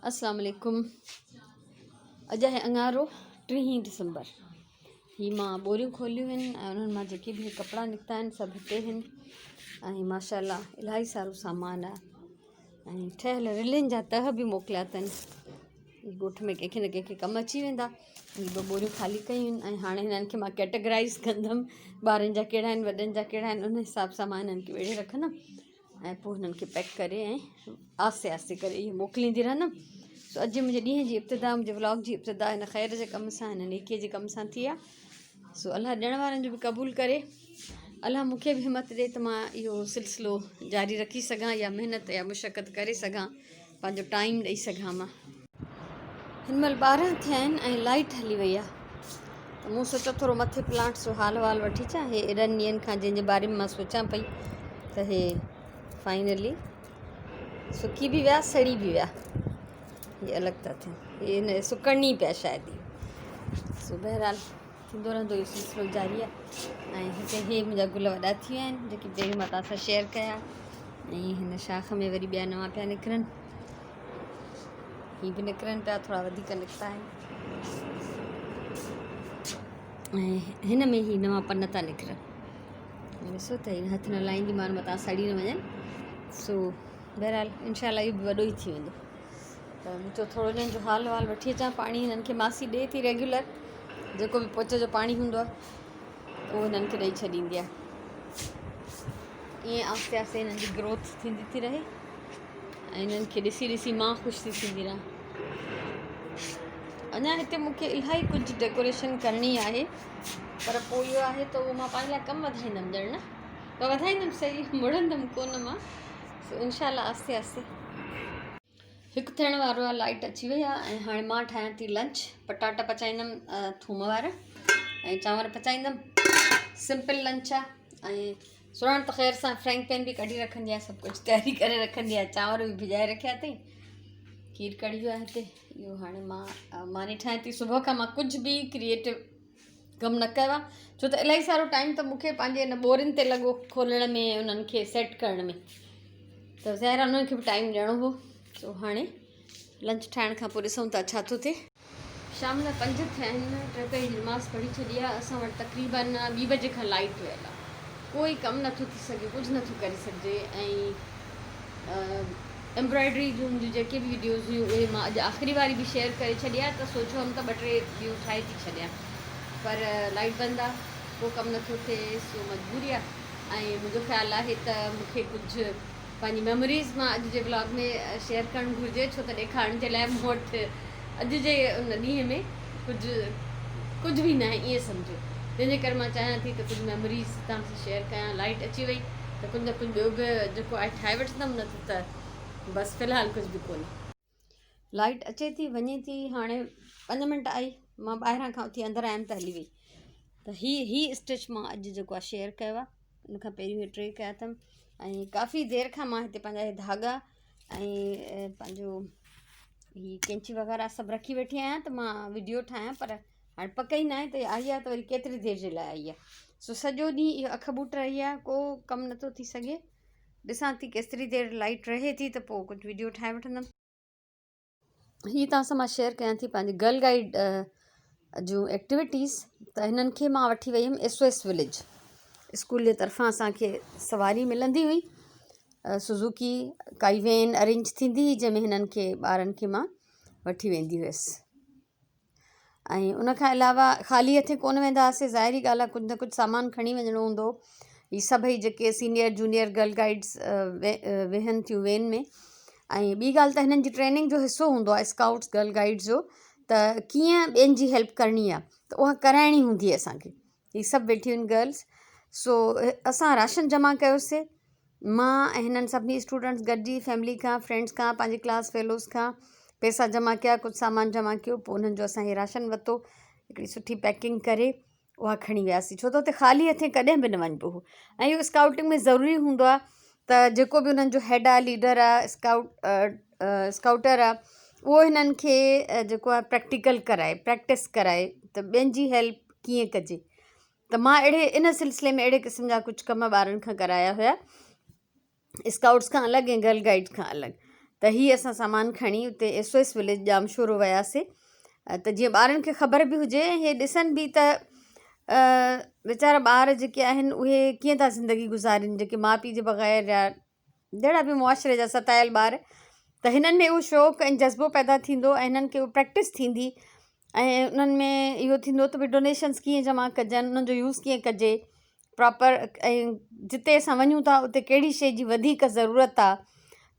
अस्सलाम वालेकुम। अॼु आहे अंगारो 30 दिसंबर। ही मां बोरियूं खोलियूं आहिनि ऐं उन्हनि मां जेके बि कपिड़ा निकिता आहिनि सभु हिते आहिनि ऐं माशाअल्लाह इलाही सारो सामान आहे ऐं ठहियल रिलिन जा तह बि मोकिलिया अथनि। ॻोठ में कंहिंखे न कंहिंखे कमु अची वेंदा। ही 2 बोरियूं ख़ाली कयूं आहिनि ऐं हाणे हिननि खे मां कैटेगराइज़ कंदमि, ॿारनि जा कहिड़ा आहिनि, वॾनि जा कहिड़ा आहिनि, उन हिसाब सां मां हिननि खे वेड़े रखंदमि ऐं पोइ हिननि खे पैक करे ऐं आस्ते आस्ते करे इहे मोकिलींदी रहंदमि। सो अॼु मुंहिंजे ॾींहं जी इब्तिदा, मुंहिंजे व्लॉग जी इब्तिदा हिन ख़ैर जे कम सां, हिन नेकीअ जे कम सां थी आहे। सो अलाह ॾियण वारनि जो बि क़बूलु करे, अलाह मूंखे बि हिमत ॾिए त मां इहो सिलसिलो जारी रखी सघां या महिनत या मुशक़त करे सघां, पंहिंजो टाइम ॾेई सघां। मां हिन महिल 12 थिया आहिनि ऐं लाइट हली वई आहे त मूं सोचियो थोरो मथे प्लांट जो हाल वाल वठी अचां। हे एॾनि ॾींहंनि खां जंहिंजे बारे में मां सोचां पई त हे फाइनली सुकी बि विया, सड़ी बि विया। ये अलॻि था थियनि, हे न सुकड़नी पिया शायदि। सो बहरहाल थींदो रहंदो इहो सिलसिलो जारी आहे। ऐं हिते हे मुंहिंजा गुल वॾा थी विया आहिनि जेके पहिरीं मां तव्हां सां शेयर कया ऐं हिन शाख में वरी ॿिया नवां पिया निकिरनि। ही बि निकिरनि पिया, थोरा वधीक निकिता आहिनि ऐं हिन में ही नवां पन था निकिरनि। ॾिसो त हिन हथ न लाहींदीमान मतां सड़ी न वञनि। सो बहरहाल इंशाल्लाह इहो बि वॾो ई थी वेंदो। त मूं चयो थोरो ॾींहंनि जो हाल वाल वठी अचां। पाणी हिननि खे मासी ॾिए थी रेगुलर, जेको बि पोचे जो पाणी हूंदो आहे उहो हिननि खे ॾेई छॾींदी आहे। ईअं आहिस्ते आहिस्ते हिननि जी ग्रोथ थींदी थी रहे ऐं हिननि खे ॾिसी ॾिसी मां ख़ुशि थी थींदी रहां। अञा हिते मूंखे इलाही कुझु डेकोरेशन करणी आहे, पर पोइ इहो आहे त उहो मां पंहिंजे लाइ कमु वधाईंदमि, ॼण न त वधाईंदमि सही, मुड़ंदमि कोन मां। सो इंशाल्लाह आस्ते आस्ते हिकु थियण वारो आहे। लाइट अची वई आहे ऐं हाणे मां ठाहियां थी लंच। पटाटा पचाईंदमि थूम वारा ऐं चांवर पचाईंदमि। सिंपल लंच आहे ऐं सुरण त ख़ैर सां फ्राइंग पैन बि कढी रखंदी आहे, सभु कुझु तयारी करे रखंदी आहे। चांवर बि भिॼाए रखिया अथई, खीर कढ़ी वियो आहे हिते। इहो हाणे मानी ठाहियां थी। सुबुह खां मां कुझु बि क्रिएटिव कमु न कयो आहे, छो त इलाही सारो टाइम त मूंखे पंहिंजे हिन बोरियुनि ते लॻो खोलण में, उन्हनि खे सेट करण में, त ज़ाहिर उन्हनि खे बि टाइम ॾियणो हो। सो हाणे लंच ठाहिण खां पोइ ॾिसूं था छा थो थिए। शाम जा 5 थिया आहिनि, 3 जी नमाज़ पढ़ी छॾी आहे। असां वटि तक़रीबन 2 बजे खां लाइट वियल आहे, कोई कमु नथो थी सघे, कुझु नथो करे सघिजे। ऐं एम्ब्रॉयडरी जूं मुंहिंजूं जेके बि वीडियोज़ हुयूं उहे मां अॼु आख़िरी वारी बि शेयर करे छॾी आहे, त सोचियो हुअमि त 2-3 ॿियूं ठाहे थी छॾियां, पर लाइट बंदि आहे, को कमु नथो थिए। सो मजबूरी आहे ऐं मुंहिंजो ख़्यालु आहे त मूंखे कुझु पंहिंजी मेमोरीज़ मां अॼु जे ब्लॉग में शेयर करणु घुरिजे, छो त ॾेखारण जे लाइ मूं वटि अॼु जे उन ॾींहं में कुझु बि न आहे, ईअं सम्झो। जंहिंजे करे मां चाहियां थी त कुझु मेमोरीज़ तव्हां सां शेयर कयां। लाइट अची वई त कुझु न कुझु ॿियो बि जेको आहे ठाहे वठंदमि, न त बसि फ़िलहालु कुझु बि कोन्हे। लाइट अचे थी वञे थी। हाणे 5 मिंट आई, मां ॿाहिरां खां उथी अंदरि आयमि त हली वई। त ही स्टिच मां अॼु जेको आहे शेयर कयो आहे। उनखां पहिरियों 3 कया अथमि ऐं काफ़ी देरि खां मां हिते पंहिंजा इहे धागा ऐं पंहिंजो ही कैंची वग़ैरह सभु रखी वेठी आहियां त मां वीडियो ठाहियां, पर हाणे पक ई न आहे त आई आहे त वरी केतिरी देरि जे लाइ आई आहे। सो सॼो ॾींहुं इहो अख ॿूट रही आहे, को कमु नथो थी सघे। ॾिसां थी केतिरी देरि लाइट रहे थी त पोइ कुझु वीडियो ठाहे वठंदमि। हीअ तव्हां सां मां शेयर कयां थी पंहिंजी गर्ल गाइड जूं एक्टिविटीज़। त हिननि खे मां वठी वई हुयमि SOS विलेज। स्कूल जे तरफ़ां असांखे सवारी मिलंदी हुई, सुज़ुकी काई वैन अरेंज थींदी हुई जंहिंमें हिननि खे ॿारनि खे मां वठी वेंदी हुयसि। ऐं उनखां अलावा ख़ाली हथे कोन वेंदा हुआसीं, ज़ाहिरी ॻाल्हि आहे, कुझु न कुझु सामान खणी वञिणो हूंदो। ही सभई जेके सीनियर जूनियर गर्ल गाइड्स वेहनि थियूं वैन में। ऐं ॿी ॻाल्हि त हिननि जी ट्रेनिंग जो हिसो हूंदो आहे स्काउट्स गर्ल गाइड्स जो, त कीअं ॿियनि जी हेल्प करणी आहे, त उहा कराइणी हूंदी आहे असांखे। ही सभु वेठियूं आहिनि गर्ल्स। सो असां राशन जमा कयोसीं, मां ऐं हिननि सभिनी स्टूडेंट्स गॾिजी फैमिली खां, फ्रेंड्स खां, पंहिंजी क्लास फेलोज़ खां पैसा जमा कया, कुझु सामान जमा कयो। पोइ उन्हनि जो असां इहे राशन वरितो, हिकिड़ी सुठी पैकिंग करे उहा खणी वियासीं, छो त हुते ख़ाली हथे कॾहिं बि न वञिबो हो। ऐं इहो स्काउटिंग में ज़रूरी हूंदो आहे त जेको बि उन्हनि जो हेड आहे, लीडर आहे, स्काउटर आहे, उहो हिननि खे जेको आहे प्रैक्टिकल कराए, प्रैक्टिस कराए त ॿियनि जी हेल्प कीअं कजे। त मां इन सिलसिले में अहिड़े क़िस्म जा कुझु कम ॿारनि खां कराया हुया, स्काउट्स खां अलॻि ऐं गर्ल गाइड्स खां अलॻि। त हीअ असां सामान खणी उते SOS विलेज जामशोरो वियासीं त जीअं ॿारनि खे ख़बर बि हुजे हे ॾिसनि बि त वीचारा ॿार जेके आहिनि उहे कीअं था ज़िंदगी गुज़ारीनि जेके माउ पीउ जे बग़ैर या जहिड़ा बि मुआशिरे जा सतायल ॿार त हिननि में उहो शौक़ु ऐं जज़्बो पैदा थींदो ऐं हिननि खे उहो प्रैक्टिस थींदी ऐं उन्हनि में इहो थींदो त भई डोनेशन्स कीअं जमा कजनि उन्हनि जो यूज़ कीअं कजे प्रॉपर ऐं जिते असां वञूं था उते कहिड़ी शइ जी वधीक ज़रूरत आहे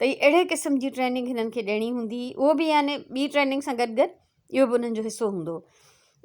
त हीअ अहिड़े क़िस्म जी ट्रेनिंग हिननि खे ॾियणी हूंदी उहो बि याने ॿी ट्रेनिंग सां गॾु गॾु इहो बि उन्हनि जो हिसो हूंदो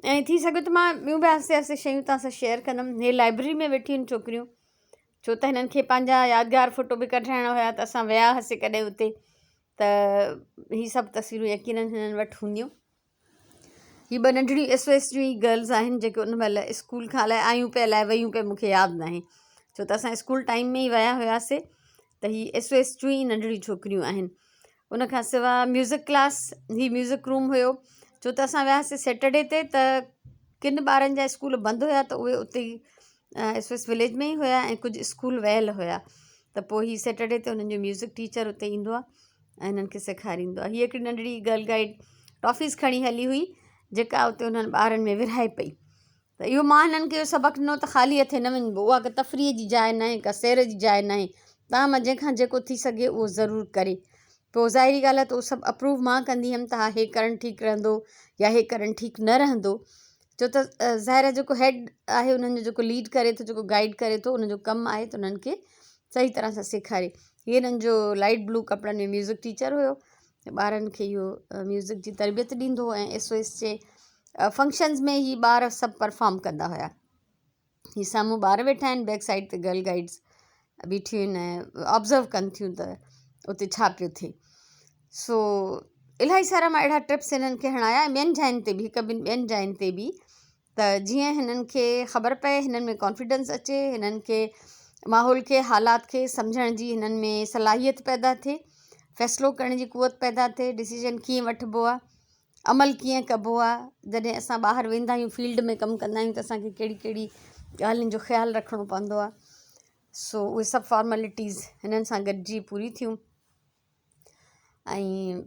ऐं थी सघे त मां ॿियूं बि आहिस्ते आहिस्ते शयूं तव्हां सां शेयर कंदमि हे लाइब्रेरी में वेठियूं आहिनि छोकिरियूं छो त हिननि खे पंहिंजा यादगार फ़ोटो बि कढाइणा हुया त असां विया हुआसीं कॾहिं उते त हीअ सभु तस्वीरूं यकीननि हिननि वटि हूंदियूं हीअ ॿ नंढड़ियूं SOS जूं ई गर्ल्स आहिनि जेके उन महिल स्कूल खां अलाए आयूं पिया अलाए वयूं पिया मूंखे यादि न आहे छो त असां स्कूल टाइम में ई विया हुआसीं त हीअ SOS जूं ई नंढड़ियूं छोकिरियूं आहिनि उनखां सवाइ म्यूज़िक क्लास हीअ म्यूज़िक रूम हुयो छो त असां वियासीं सैटरडे ते त किन ॿारनि जा स्कूल बंदि हुया त उहे उते ई SOS विलेज में ई हुया ऐं कुझु स्कूल वियल हुया त पोइ हीअ सैटरडे ते हुननि जो म्यूज़िक टीचर उते ईंदो आहे ऐं हिननि खे सेखारींदो आहे हीअ हिकिड़ी नंढड़ी गर्ल गाइड टॉफ़ीस खणी हली हुई जेका उते उन्हनि ॿारनि में विरहाए पई त इहो मां हिननि खे इहो सबक़ु ॾिनो त ख़ाली हथे न वञिबो उहा का तफ़रीह जी जाइ न आहे का सैर जी जाइ न आहे तव्हां मां जंहिंखां जेको थी सघे उहो ज़रूरु करे पोइ ज़ाहिरी ॻाल्हि आहे त उहो सभु अप्रूव मां कंदी हुअमि त हा हे करणु ठीकु रहंदो या हे करणु ठीकु न रहंदो छो त ज़ाहिर आहे जेको हेड आहे उन्हनि जो जेको लीड करे थो जेको गाइड करे थो उनजो कमु आहे त उन्हनि खे सही तरह सां सेखारे हीअ हिननि जो लाइट ब्लू कपिड़नि में म्यूज़िक टीचर हुयो ॿारनि खे इहो म्यूज़िक जी तरबियत ॾींदो ऐं SOS जे फंक्शन्स में ही ॿार सभु परफॉर्म कंदा हुया ही साम्हूं ॿार वेठा आहिनि बैक साइड ते गर्ल गाइड्स बीठियूं आहिनि ऐं ऑब्ज़र्व कनि थियूं त उते छा पियो थिए सो इलाही सारा मां अहिड़ा ट्रिप्स हिननि खे हणाया ॿियनि जाइनि ते बि हिकु ॿिनि जाइनि ते बि त जीअं हिननि खे ख़बर पए हिननि में कॉन्फिडेंस अचे हिननि खे माहौल खे हालात खे सम्झण जी हिननि में सलाहियत पैदा थिए फ़ैसिलो करण जी क़ुवत पैदा थिए डिसीजन कीअं वठिबो आहे अमल कीअं कबो आहे जॾहिं असां ॿाहिरि वेंदा आहियूं फील्ड में कमु कंदा आहियूं त असांखे कहिड़ी कहिड़ी ॻाल्हियुनि जो ख़्यालु रखिणो पवंदो आहे सो उहे सभु फॉर्मेलिटीज़ हिननि सां गॾिजी पूरी थियूं ऐं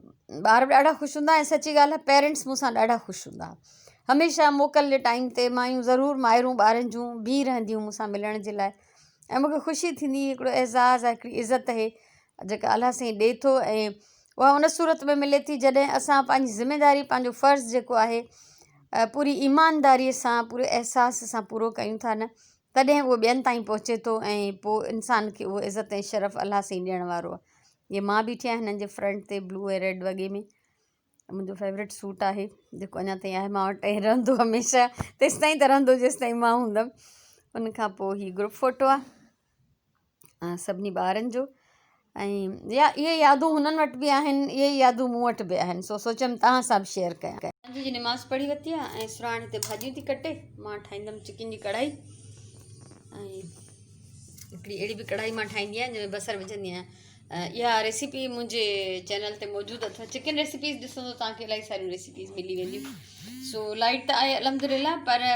ॿार बि ॾाढा ख़ुशि हूंदा ऐं सची ॻाल्हि आहे पेरेंट्स मूंसां ॾाढा ख़ुशि हूंदा हमेशह मोकल जे टाइम ते मायूं ज़रूरु माइरूं ॿारनि जूं बीह रहंदियूं मूंसां मिलण जे लाइ ऐं मूंखे ख़ुशी थींदी हिकिड़ो एज़ाज़ आहे हिकिड़ी इज़त आहे जेका अलाह साईं ॾिए थो ऐं उहा उन सूरत में मिले थी जॾहिं असां पंहिंजी ज़िमेदारी पंहिंजो फ़र्ज़ु जेको आहे पूरी ईमानदारीअ सां पूरे अहसास सां पूरो कयूं था न तॾहिं उहो ॿियनि ताईं पहुचे थो ऐं पोइ इंसान खे उहो इज़त ऐं शरफ़ अलाह साईं ॾियण वारो आहे इहे मां बीठी आहियां हिननि जे फ्रंट ते ब्लू ऐं रेड वॻे में मुंहिंजो फेवरेट सूट आहे जेको अञा ताईं आहे मां वटि ऐं रहंदो हमेशह तेसिताईं त रहंदो जेसिताईं मां हूंदमि उनखां पोइ हीअ ग्रुप फ़ोटो आहे सभिनी ॿारनि जो ऐं इहे यादूं हुननि वटि बि आहिनि इहे यादूं मूं वटि बि आहिनि सो सोचियमि तव्हां सां बि शेयर कयां जी निमाज़ पढ़ी वरिती आहे ऐं सुराणे ते भाॼियूं थी कटे मां ठाहींदमि चिकन जी कढ़ाई ऐं हिकिड़ी अहिड़ी बि कढ़ाई मां ठाहींदी आहियां जंहिंमें बसरु विझंदी आहियां इहा रेसिपी मुंहिंजे चैनल ते मौजूदु अथव चिकन रेसिपीज़ ॾिसंदो तव्हांखे इलाही सारियूं रेसिपीज़ मिली वेंदियूं सो लाइट त आहे अल्हम्दुलिल्लाह पर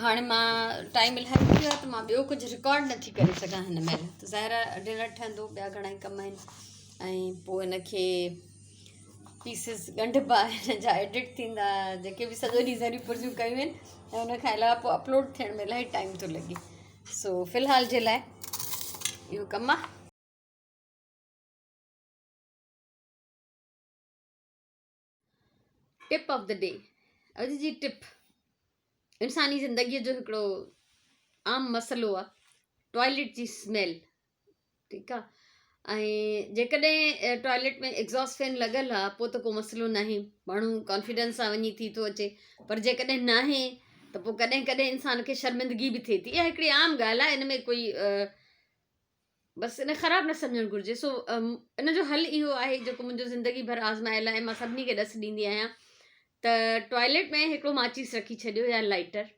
हाणे मां टाइम इलाही थी वियो आहे त मां ॿियो कुझु रिकॉर्ड नथी करे सघां हिन महिल त ज़ाहिर डिनर ठहंदो ॿिया घणा ई कम आहिनि ऐं पोइ हिनखे पीसिस ॻंढिबा हिन जा एडिट थींदा जेके बि सॼो ॾींहुं ज़रियूं पुर्जियूं कयूं आहिनि ऐं उनखां अलावा पोइ अपलोड थियण में इलाही टाइम थो लॻे सो फ़िलहाल जे लाइ इहो कमु आहे टिप ऑफ द डे अॼु जी टिप इंसानी ज़िंदगीअ जो हिकिड़ो आम मसइलो आहे टॉयलेट जी स्मेल ठीकु आहे ऐं जेकॾहिं टॉयलेट में एग्ज़ॉस्ट फैन लॻल आहे पोइ त को मसइलो न आहे माण्हू कॉन्फिडेंस सां वञी थी थो अचे पर जेकॾहिं न आहे त पोइ कॾहिं कॾहिं इंसान खे शर्मिंदगी बि थिए थी इहा हिकिड़ी आम ॻाल्हि आहे इन में कोई बसि इन ख़राबु न सम्झणु घुरिजे सो इन जो हल इहो आहे जेको मुंहिंजो ज़िंदगी भर आज़मायल आहे मां सभिनी खे ॾसु ॾींदी आहियां त टॉयलेट में हिकिड़ो माचिस रखी छॾियो या लाइटर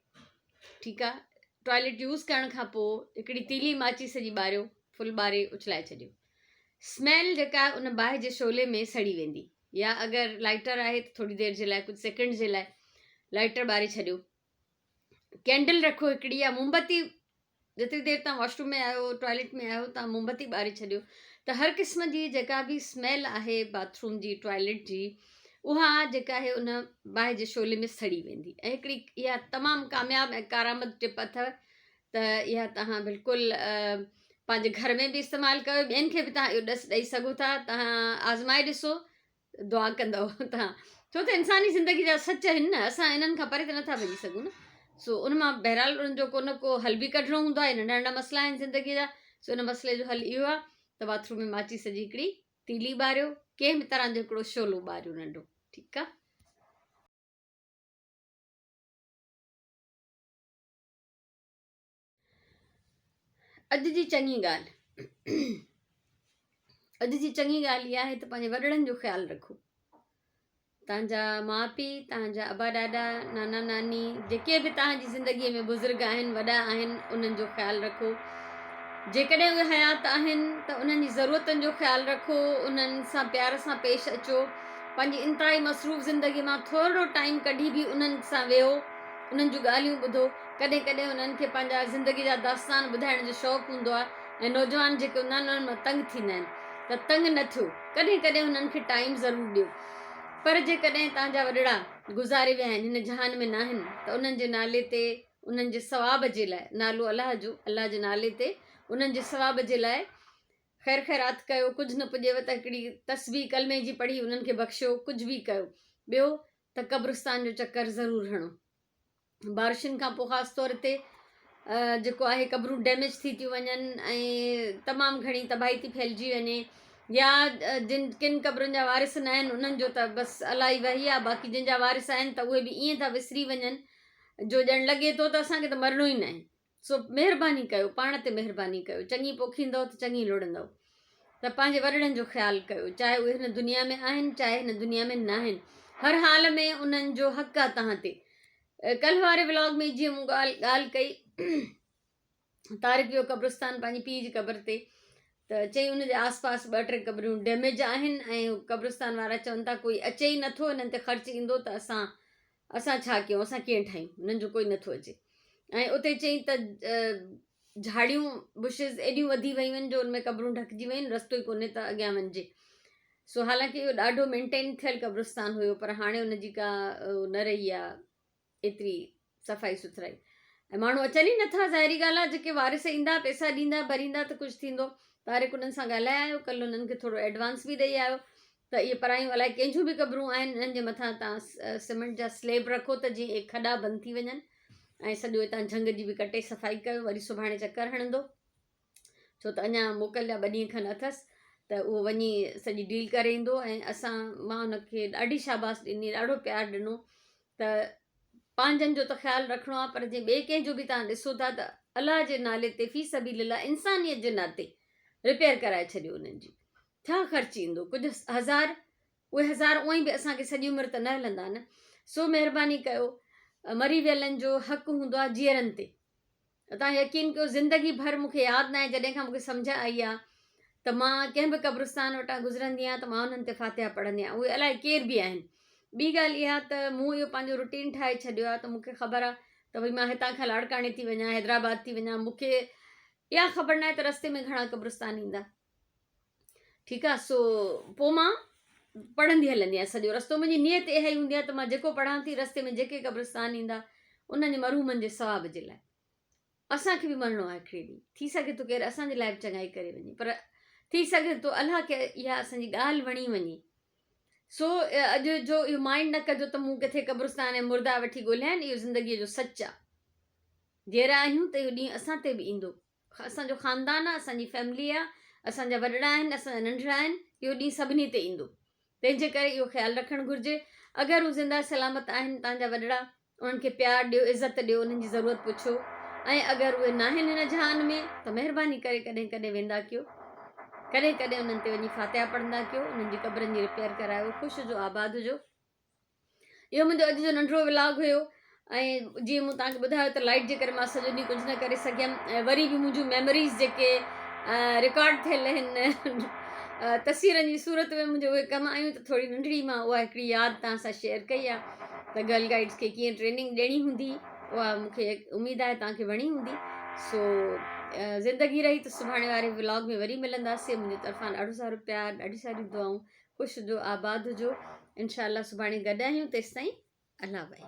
ठीकु आहे टॉयलेट यूज़ करण खां पोइ हिकिड़ी तीली माचिस जी ॿारियो फुल ॿारे उछलाए छॾियो स्मेल जेका आहे उन बाहि जे शोले में सड़ी वेंदी या अगरि लाइटर आहे त थोरी देरि जे लाइ कुझु सेकेंड जे लाइ लाइटर ॿारे छॾियो कैंडल रखो हिकिड़ी या मोमबती जेतिरी देरि तव्हां वॉशरूम में आहियो टॉयलेट में आहियो तव्हां मोमबती ॿारे छॾियो त हर क़िस्म जी जेका बि स्मेल आहे बाथरूम जी टॉयलेट जी उहा जेका आहे उन बाहि जे शोले में सड़ी वेंदी ऐं हिकिड़ी इहा तमामु कामयाबु ऐं कारआमद टिप अथव त इहा तव्हां बिल्कुलु पंहिंजे घर में बि इस्तेमालु कयो ॿियनि खे बि तव्हां इहो ॾस ॾेई सघो था तव्हां आज़माए ॾिसो दुआ कंदव तव्हां छो त इंसानी ज़िंदगी जा सच आहिनि न असां इन्हनि खां परे त नथा भॼी सघूं न सो उन मां बहरहाल उन्हनि जो को न को हल बि कढणो हूंदो आहे नंढा नंढा मसइला आहिनि ज़िंदगीअ जा सो उन मसइले जो हल इहो आहे त बाथरूम में माचिस जी हिकिड़ी तीली ॿारियो कंहिं बि तरह जो हिकिड़ो शोलो ॿारियो नंढो ठीकु आहे अॼु जी चङी ॻाल्हि अॼु जी चङी ॻाल्हि इहा आहे त पंहिंजे वॾड़नि जो ख़्यालु रखो तव्हांजा माउ पीउ तव्हांजा अबा ॾाॾा नाना नानी जेके बि तव्हांजी ज़िंदगीअ में बुज़ुर्ग आहिनि वॾा आहिनि उन्हनि जो ख़्यालु रखो जेकॾहिं उहे हयात आहिनि त उन्हनि जी ज़रूरतनि जो ख़्यालु रखो उन्हनि सां प्यार सां पेश अचो पंहिंजी इंतिहाई मसरूफ़ ज़िंदगीअ मां थोरो टाइम कढी बि उन्हनि सां वेहो उन्हनि जूं ॻाल्हियूं ॿुधो कॾहिं कॾहिं उन्हनि खे पंहिंजा ज़िंदगी जा दास्तान ॿुधाइण जो शौक़ु हूंदो आहे ऐं नौजवान जेके हूंदा आहिनि उन्हनि मां तंग थींदा आहिनि त तंग न थियो कॾहिं कॾहिं उन्हनि खे टाइम ज़रूरु ॾियो पर जेकॾहिं तव्हांजा वॾड़ा गुज़ारे विया आहिनि हिन जहान में न आहिनि त उन्हनि जे नाले ते उन्हनि जे सवाब जे लाइ नालो अलाह जो अलाह जे नाले ते उन्हनि जे सवाब जे लाइ ख़ैर ख़ैरात कयो कुझु न पुॼेव त हिकिड़ी तस्बीह कलमे जी पढ़ी उन्हनि खे बख़्शियो कुझु बि कयो ॿियो त क़ब्रिस्तान जो चकर ज़रूरु हणो बारिशुनि खां पोइ ख़ासि तौर ते जेको आहे क़बरूं डैमेज थी थियूं वञनि ऐं तमामु घणी तबाही थी फैलिजी वञे या किन क़बरुनि जा वारिस न आहिनि उन्हनि जो त बसि अलाई वही आहे बाक़ी जिन जा वारिस आहिनि त उहे बि ईअं था विसरी वञनि जो ॼण लॻे थो त असांखे त मरणो ई न आहे सो महिरबानी कयो पाण ते महिरबानी कयो चङी पोखींदव त चङी लुड़ंदव त पंहिंजे वॾड़नि जो ख़्यालु कयो चाहे उहे हिन दुनिया में आहिनि चाहे हिन दुनिया में न आहिनि हर हाल में उन्हनि जो हक़ु आहे तव्हां ते कल्ह वारे व्लॉग में जीअं मूं ॻाल्हि कई तारिक वियो क़ब्रिस्तान पंहिंजी पीउ जी क़बर ते त चई उनजे आस पास 2-3 क़बरूं डैमेज आहिनि ऐं क़ब्रिस्तान वारा चवनि था कोई अचे ई नथो हिननि ते ख़र्चु ईंदो त असां छा कयूं असां कीअं ठाहियूं हुननि जो कोई नथो अचे ऐं उते चई त झाड़ियूं बुशिस एॾियूं वधी वियूं आहिनि जो उनमें क़बरूं ढकिजी वियूं आहिनि रस्तो ई कोन्हे त अॻियां वञिजे सो हालांकि इहो ॾाढो मेंटेन थियल क़ब्रिस्तान हुयो पर हाणे उनजी का न रही आहे एतिरी सफ़ाई सुथराई ऐं माण्हू अचनि ई नथा ज़ाहिरी ॻाल्हि आहे जेके वारिस ईंदा पैसा ॾींदा भरींदा त कुझु थींदो तारिक उन्हनि सां ॻाल्हाए आयो कल्ह उन्हनि खे थोरो एडवांस बि ॾेई आयो त इहे परायूं अलाए कंहिंजूं बि क़बरूं आहिनि इन्हनि जे मथां तव्हां सीमेंट जा स्लेब रखो त जीअं खॾा बंदि थी वञनि ऐं सॼो हितां झंग जी बि कटे सफ़ाई कयो वरी सुभाणे चकर हणंदो छो त अञा मोकल जा 2 ॾींहं खनि अथसि त उहो वञी सॼी डील करे ईंदो ऐं मां हुनखे ॾाढी शाबाश ॾिनी ॾाढो प्यारु ॾिनो त पंहिंजनि जो त ख़्यालु रखिणो आहे पर जे ॿिए कंहिंजो बि तव्हां ॾिसो था त अलाह जे नाले ते फ़ी सबीलिल्लाह इंसानियत जे नाते रिपेयर कराए छॾियो उन्हनि जी छा ख़र्चु ईंदो कुझु हज़ार उहे हज़ार उअं ई बि असांखे सॼी उमिरि त न हलंदा न सो महिरबानी कयो मरी वियलनि जो हक़ु हूंदो आहे जीअरनि ते तव्हां यकीन कयो ज़िंदगी भर मूंखे यादि न आहे जॾहिं खां मूंखे सम्झ आई आहे त मां कंहिं बि क़ब्रिस्तान वटां गुज़रंदी आहियां त मां उन्हनि ते फातिहा पढ़ंदी आहियां उहे अलाए केर बि आहिनि ॿी ॻाल्हि इहा त मूं इहो पंहिंजो रुटीन ठाहे छॾियो आहे त मूंखे ख़बर आहे त भई मां हितां खां लाड़काणे थी वञा हैदराबाद थी वञा मूंखे इहा ख़बर न आहे त रस्ते में घणा क़ब्रिस्तान ईंदा ठीकु आहे सो पोइ मां पढ़ंदी हलंदी आहियां सॼो रस्तो मुंहिंजी नियत इहा ई हूंदी आहे त मां जेको पढ़ां थी रस्ते में जेके क़ब्रिस्तान ईंदा उन्हनि जे मरहूमनि जे सवाब जे लाइ असांखे बि मरणो आहे हिकिड़े ॾींहुं थी सघे थो केरु असांजे लाइ बि चङाई करे वञे पर थी सघे थो अलाह खे इहा असांजी ॻाल्हि वणी वञे सो अॼु जो इहो माइंड न कजो त मूं किथे क़ब्रिस्तान ऐं मुर्दा वठी ॻोल्हिया आहिनि इहो ज़िंदगीअ जो सच आहे जहिड़ा आहियूं त इहो ॾींहुं असां ते बि ईंदो असांजो ख़ानदान आहे असांजी फैमिली आहे असांजा वॾड़ा आहिनि असांजा नंढड़ा आहिनि इहो ॾींहुं सभिनी ते ईंदो तंहिंजे करे इहो ख़्यालु रखणु घुरिजे अगरि हू ज़िंदा सलामत आहिनि तव्हांजा वॾड़ा उन्हनि खे प्यारु ॾियो इज़त ॾियो उन्हनि जी ज़रूरत पुछो ऐं अगरि उहे न आहिनि हिन जहान में त महिरबानी करे कॾहिं कॾहिं वेंदा कयो कॾहिं कॾहिं उन्हनि ते वञी फातिहा पढ़ंदा कयो उन्हनि जी क़बरनि जी रिपेयर करायो ख़ुशि हुजो आबाद हुजो इहो मुंहिंजो अॼु जो नंढिड़ो व्लॉग हुयो ऐं जीअं मूं तव्हांखे ॿुधायो त लाइट जे करे मां सॼो ॾींहुं कुझु न करे सघियमि ऐं वरी बि मुंहिंजूं मेमोरीज़ जेके रिकॉर्ड थियल आहिनि तस्वीरनि जी सूरत में मुंहिंजो उहे कमु आयूं त थोरी नंढड़ी मां उहा हिकिड़ी यादि तव्हां सां शेयर कई आहे त गर्ल गाइड्स खे कीअं ट्रेनिंग ॾियणी हूंदी उहा मूंखे उमेदु आहे तव्हांखे वणी हूंदी सो ज़िंदगी रही त सुभाणे वारे व्लॉग में वरी मिलंदासीं। मुंहिंजे तरफ़ां ॾाढो सारो प्यार, ॾाढी सारी दुआऊं। ख़ुशि हुजो, आबाद हुजो। इंशाल्लाह सुभाणे गॾु आहियूं। तेसिताईं अल्लाह भाई।